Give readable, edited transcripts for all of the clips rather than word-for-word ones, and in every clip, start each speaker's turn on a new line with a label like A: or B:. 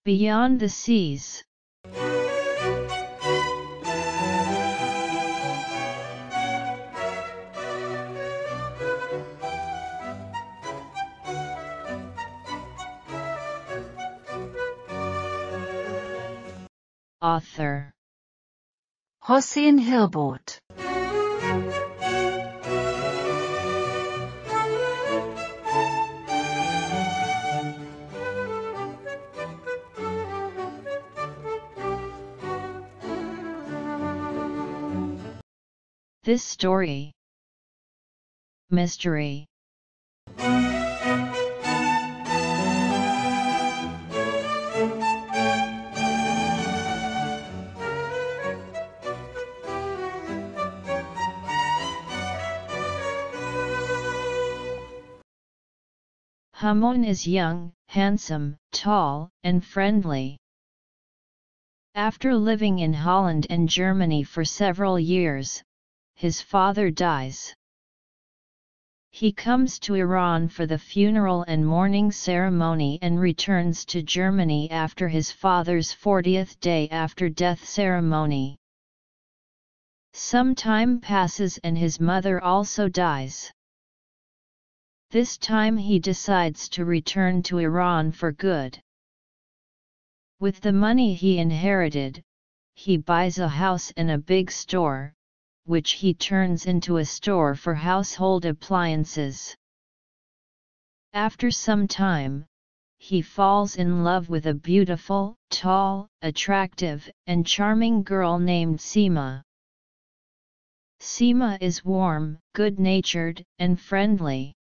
A: Beyond the seas. Author
B: Hossein Hilbert.
A: This story. Mystery. Hamon is young, handsome, tall, and friendly. After living in Holland and Germany for several years, his father dies. He comes to Iran for the funeral and mourning ceremony and returns to Germany after his father's 40th day after death ceremony. Some time passes and his mother also dies. This time he decides to return to Iran for good. With the money he inherited, he buys a house and a big store, which he turns into a store for household appliances. After some time, he falls in love with a beautiful, tall, attractive, and charming girl named Seema. Seema is warm, good-natured, and friendly.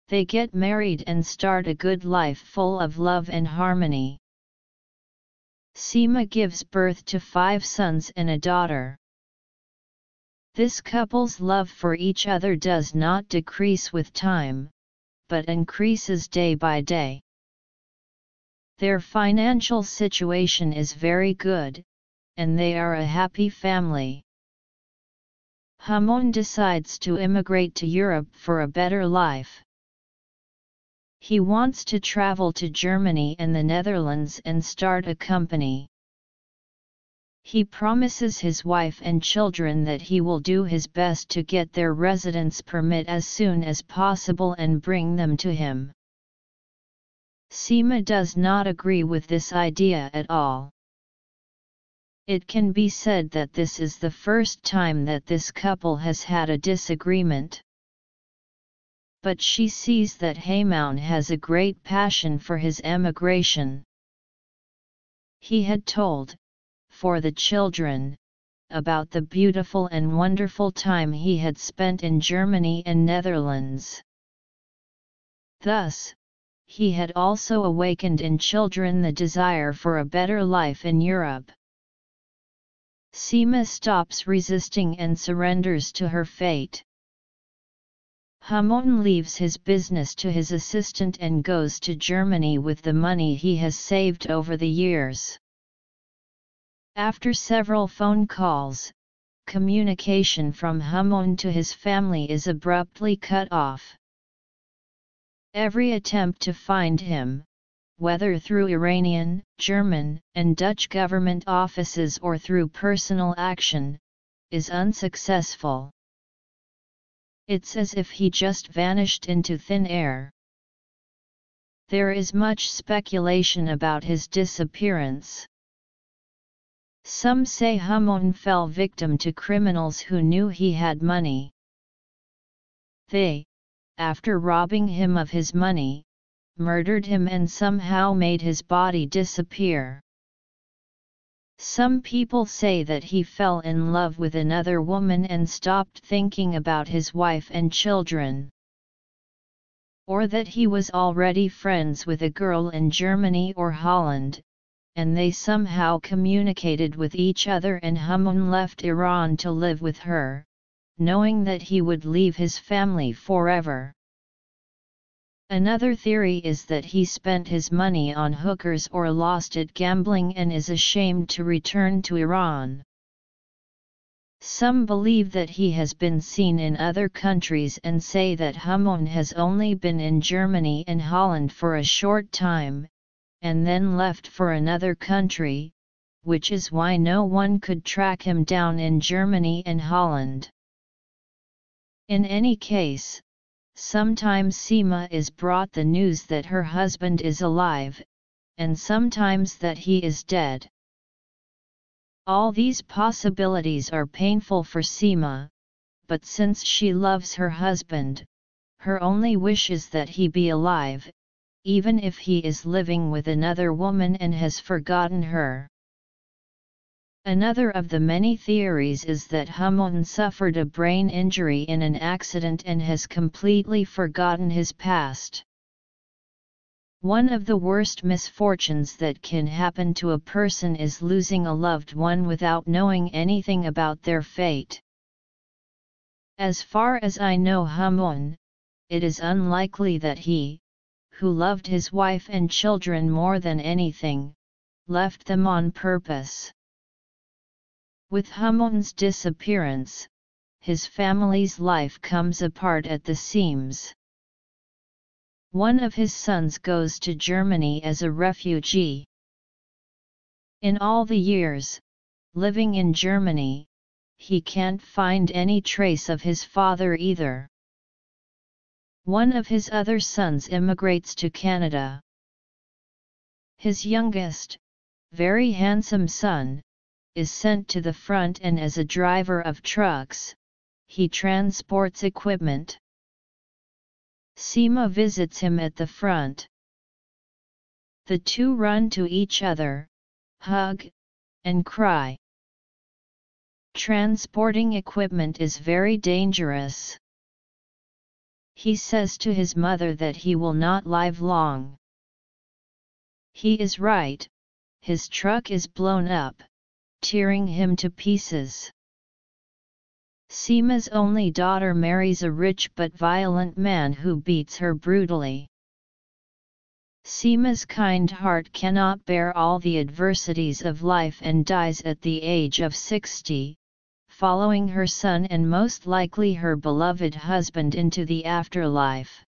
A: They get married and start a good life full of love and harmony. Seema gives birth to 5 sons and a daughter. This couple's love for each other does not decrease with time, but increases day by day. Their financial situation is very good, and they are a happy family. Hamon decides to immigrate to Europe for a better life. He wants to travel to Germany and the Netherlands and start a company. He promises his wife and children that he will do his best to get their residence permit as soon as possible and bring them to him. Seema does not agree with this idea at all. It can be said that this is the first time that this couple has had a disagreement. But she sees that Hamon has a great passion for his emigration. He had told, for the children, about the beautiful and wonderful time he had spent in Germany and Netherlands. Thus, he had also awakened in children the desire for a better life in Europe. Seema stops resisting and surrenders to her fate. Hamon leaves his business to his assistant and goes to Germany with the money he has saved over the years. After several phone calls, communication from Hamon to his family is abruptly cut off. Every attempt to find him, whether through Iranian, German, and Dutch government offices or through personal action, is unsuccessful. It's as if he just vanished into thin air. There is much speculation about his disappearance. Some say Hamon fell victim to criminals who knew he had money. They, after robbing him of his money, murdered him and somehow made his body disappear. Some people say that he fell in love with another woman and stopped thinking about his wife and children. Or that he was already friends with a girl in Germany or Holland, and they somehow communicated with each other and Hamon left Iran to live with her, knowing that he would leave his family forever. Another theory is that he spent his money on hookers or lost it gambling and is ashamed to return to Iran. Some believe that he has been seen in other countries and say that Hamon has only been in Germany and Holland for a short time, and then left for another country, which is why no one could track him down in Germany and Holland. In any case, sometimes Sima is brought the news that her husband is alive, and sometimes that he is dead. All these possibilities are painful for Sima, but since she loves her husband, her only wish is that he be alive, even if he is living with another woman and has forgotten her. Another of the many theories is that Hamon suffered a brain injury in an accident and has completely forgotten his past. One of the worst misfortunes that can happen to a person is losing a loved one without knowing anything about their fate. As far as I know Hamon, it is unlikely that he, who loved his wife and children more than anything, left them on purpose. With Hamon's disappearance, his family's life comes apart at the seams. One of his sons goes to Germany as a refugee. In all the years living in Germany, he can't find any trace of his father either. One of his other sons immigrates to Canada. His youngest, very handsome son, is sent to the front, and as a driver of trucks, he transports equipment. Sima visits him at the front. The two run to each other, hug, and cry. Transporting equipment is very dangerous. He says to his mother that he will not live long. He is right, his truck is blown up, tearing him to pieces. Sima's only daughter marries a rich but violent man who beats her brutally. Sima's kind heart cannot bear all the adversities of life and dies at the age of 60, following her son and most likely her beloved husband into the afterlife.